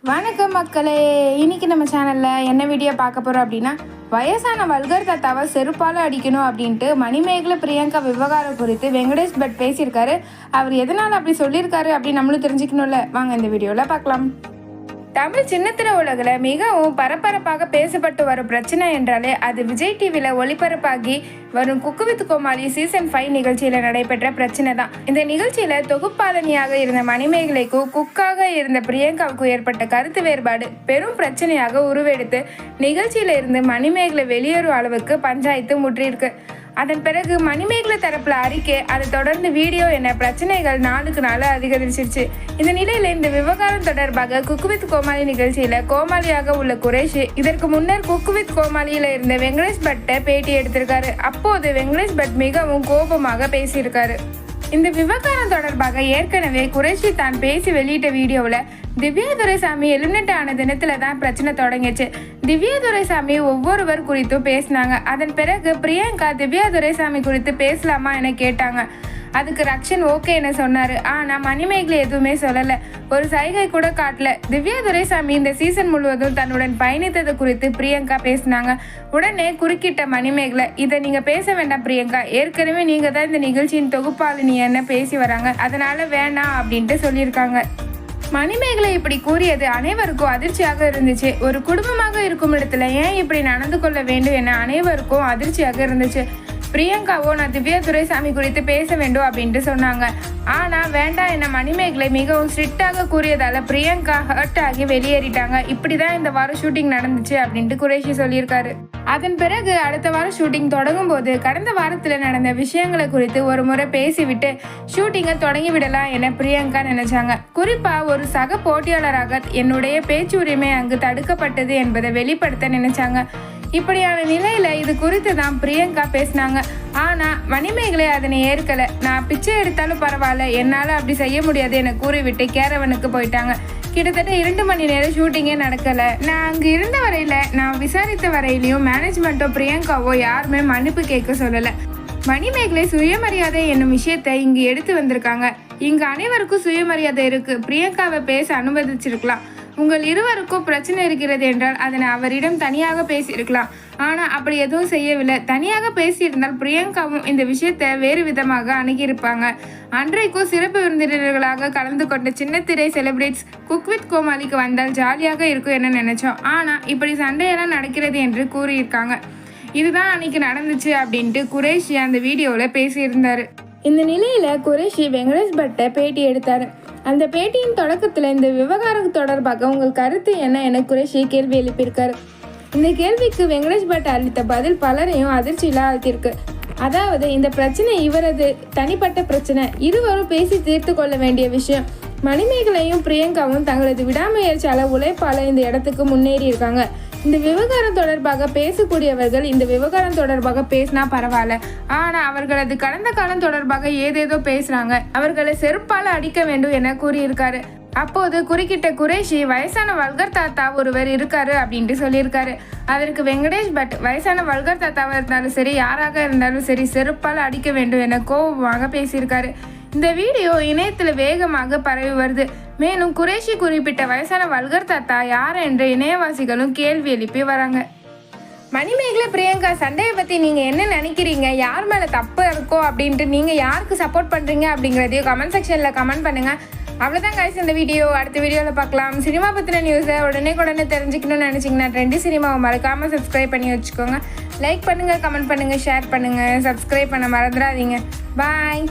வணக்கம் மக்களே, இன்னைக்கு நம்ம சேனலில் என்ன வீடியோ பார்க்க போகிறோம் அப்படின்னா, வயசான வல்கர் தாத்தாவை செருப்பால் அடிக்கணும் அப்படின்ட்டு மணிமேகலை பிரியங்கா விவகாரம் குறித்து வெங்கடேஷ் பட் பேசியிருக்காரு. அவர் எதனால் அப்படி சொல்லியிருக்காரு அப்படின்னு நம்மளும் தெரிஞ்சுக்கணும்ல. வாங்க இந்த வீடியோவில் பார்க்கலாம். தமிழ் சின்னத்திரை உலகில் மிகவும் பரபரப்பாக பேசப்பட்டு வரும் பிரச்சனை என்றாலே அது விஜய் டிவியில் ஒளிபரப்பாகி வரும் குக்கு வித் கோமாளி சீசன் 5 நிகழ்ச்சியில் நடைபெற்ற பிரச்சனை தான். இந்த நிகழ்ச்சியில் தொகுப்பாளனியாக இருந்த மணிமேகலைக்கும் குக்காக இருந்த பிரியங்காவுக்கும் ஏற்பட்ட கருத்து வேறுபாடு பெரும் பிரச்சனையாக உருவெடுத்து நிகழ்ச்சியில இருந்து மணிமேகலை வெளியேறும் அளவுக்கு பஞ்சாயத்து முற்றிருக்கு. அதன் பிறகு மணிமேகலை தரப்புல அறிக்கை, அதை தொடர்ந்து வீடியோ என பிரச்சனைகள் நாளுக்கு நாள் அதிகரிச்சிருச்சு. இந்த நிலையில இந்த விவகாரம் தொடர்பாக குக்கு வித் கோமாளி நிகழ்ச்சியில கோமாளியாக உள்ள குரேஷ் இதற்கு முன்னர் குக்கு வித் கோமாளியில இருந்த வெங்கடேஷ் பட்டை பேட்டி எடுத்திருக்காரு. அப்போது வெங்கடேஷ் பட் மிகவும் கோபமாக பேசியிருக்காரு. இந்த விவகாரம் தொடர்பாக ஏற்கனவே குரேஷி தான் பேசி வெளியிட்ட வீடியோவில் திவ்யா துரைசாமி எலிமினேட் ஆன தினத்துல தான் பிரச்சனை தொடங்கிச்சு. திவ்யா துரைசாமி ஒவ்வொருவர் குறித்தும் பேசினாங்க. அதன் பிறகு பிரியங்கா திவ்யா துரைசாமி குறித்து பேசலாமா என கேட்டாங்க. அதுக்கு ரக்ஷன் ஓகே என சொன்னாரு. ஆனா மணிமேகலை எதுவுமே சொல்லல, ஒரு சைகை கூட காட்டல. திவ்யா துரைசாமி இந்த சீசன் முழுவதும் தன்னுடன் பயணித்தது குறித்து பிரியங்கா பேசினாங்க. உடனே குறுக்கிட்ட மணிமேகலை, இதை நீங்க பேச வேண்டாம் பிரியங்கா, ஏற்கனவே நீங்க தான் இந்த நிகழ்ச்சியின் தொகுப்பாளினி என்ன பேசி வராங்க, அதனால வேணாம் அப்படின்ட்டு சொல்லியிருக்காங்க. மணிமேகலை இப்படி கூறியது அனைவருக்கும் அதிர்ச்சியாக இருந்துச்சு. ஒரு குடும்பமாக இருக்கும் இடத்துல ஏன் இப்படி நடந்து கொள்ள வேண்டும் என அனைவருக்கும் அதிர்ச்சியாக இருந்துச்சு. பிரியங்காவோ நான் திவ்யா துரைசாமி குறித்து பேச வேண்டும் அப்படின்ட்டு சொன்னாங்க. ஆனா வேண்டாம் என மணிமேகலை மிகவும் ஸ்ட்ரிக்டாக கூறியதால பிரியங்கா ஹர்ட் ஆகி வெளியேறிட்டாங்க. இப்படிதான் இந்த வாரம் ஷூட்டிங் நடந்துச்சு அப்படின்ட்டு குரேஷி சொல்லியிருக்காரு. அதன் பிறகு அடுத்த வாரம் ஷூட்டிங் தொடங்கும் போது கடந்த வாரத்தில் நடந்த விஷயங்களை குறித்து ஒரு முறை பேசிவிட்டு ஷூட்டிங்கை தொடங்கி விடலாம் என பிரியங்கா நினைச்சாங்க. குறிப்பா ஒரு சக போட்டியாளராக என்னுடைய பேச்சு உரிமை அங்கு தடுக்கப்பட்டது என்பதை வெளிப்படுத்த நினைச்சாங்க. இப்படியான நிலையில இது குறித்து தான் பிரியங்கா பேசினாங்க. ஆனா மணிமேகலை அதனை ஏற்கல. நான் பிச்சை எடுத்தாலும் பரவாயில்ல, என்னால அப்படி செய்ய முடியாது என கூறிவிட்டு கேரவனுக்கு போயிட்டாங்க. கிட்டத்தட்ட 2 மணி நேரம் ஷூட்டிங்கே நடக்கல. நான் அங்கு இருந்த வரையில, நான் விசாரித்த வரையிலையும் மேனேஜ்மெண்ட்டோ பிரியங்காவோ யாருமே மன்னிப்பு கேட்க சொல்லல. மணிமேகலை சுயமரியாதை என்னும் விஷயத்தை இங்கு எடுத்து வந்திருக்காங்க. இங்கு அனைவருக்கும் சுயமரியாதை இருக்கு. பிரியங்காவை பேச அனுமதிச்சிருக்கலாம். உங்கள் இருவருக்கும் பிரச்சனை இருக்கிறது என்றால் அதனை அவரிடம் தனியாக பேசியிருக்கலாம். ஆனால் அப்படி எதுவும் செய்யவில்லை. தனியாக பேசியிருந்தால் பிரியங்காவும் இந்த விஷயத்தை வேறு விதமாக அணுகியிருப்பாங்க. அன்றைக்கும் சிறப்பு விருந்தினர்களாக கலந்து கொண்ட சின்னத்திரை செலிபிரிட்டிஸ் குக் வித் கோமாளிக்கு வந்தால் ஜாலியாக இருக்கும் என நினைச்சோம். ஆனால் இப்படி சண்டையெல்லாம் நடக்கிறது என்று கூறியிருக்காங்க. இதுதான் அன்னைக்கு நடந்துச்சு அப்படின்ட்டு குரேஷி அந்த வீடியோவில் பேசியிருந்தாரு. இந்த நிலையில குரேஷி வெங்கடேஷ் பட்டை பேட்டி எடுத்தாரு. அந்த பேட்டியின் தொடக்கத்தில் இந்த விவகாரம் தொடர்பாக உங்கள் கருத்து என்ன என குரேஷி கேள்வி எழுப்பியிருக்காரு. இந்த கேள்விக்கு வெங்கடேஷ் பட் அளித்த பதில் பலரையும் அதிர்ச்சியில் ஆழ்த்தியிருக்கு. அதாவது இந்த பிரச்சனை இவரது தனிப்பட்ட பிரச்சனை, இருவரும் பேசி தீர்த்து கொள்ள வேண்டிய விஷயம். மணிமேகலையும் பிரியங்காவும் தங்களது விடாமுயற்சியால உழைப்பால இந்த இடத்துக்கு முன்னேறி இருக்காங்க. இந்த விவகாரம் தொடர்பாக பேசக்கூடியவர்கள் இந்த விவகாரம் தொடர்பாக பேசினா பரவாயில்ல, ஆனா அவர்களது கடந்த காலம் தொடர்பாக ஏதேதோ பேசுறாங்க, அவர்களை செருப்பால அடிக்க வேண்டும் என கூறியிருக்காரு. அப்போது குறுக்கிட்ட குரேஷி, வயசான வல்கர் தாத்தா ஒருவர் இருக்காரு அப்படின்ட்டு சொல்லியிருக்காரு. அதற்கு வெங்கடேஷ் பட், வயசான வல்கர் தாத்தாவா இருந்தாலும் சரி, யாராக இருந்தாலும் சரி, செருப்பால் அடிக்க வேண்டும் என கோபமாக பேசியிருக்காரு. இந்த வீடியோ இணையத்துல வேகமாக பரவி வருது. மேலும் குரேஷி குறிப்பிட்ட வயசான வல்கர் தாத்தா யார் என்று இணையவாசிகளும் கேள்வி எழுப்பி வராங்க. மணிமேகலை பிரியங்கா சண்டையை பத்தி நீங்க என்ன நினைக்கிறீங்க, யார் மேல தப்பு இருக்கோ அப்படின்ட்டு நீங்க யாருக்கு சப்போர்ட் பண்றீங்க அப்படிங்கிறதையும் கமெண்ட் செக்ஷன்ல கமெண்ட் பண்ணுங்க. அவ்வளவுதான் கைஸ் இந்த வீடியோ. அடுத்த வீடியோல பார்க்கலாம். சினிமா பத்தின நியூஸை உடனே தெரிஞ்சுக்கணும்னு நினைச்சீங்கன்னா ட்ரெண்டி சினிமாவை மறக்காம சப்ஸ்கிரைப் பண்ணி வச்சுக்கோங்க. லைக் பண்ணுங்க, கமெண்ட் பண்ணுங்க, ஷேர் பண்ணுங்க, சப்ஸ்கிரைப் பண்ண மறந்துடாதீங்க. பாய்.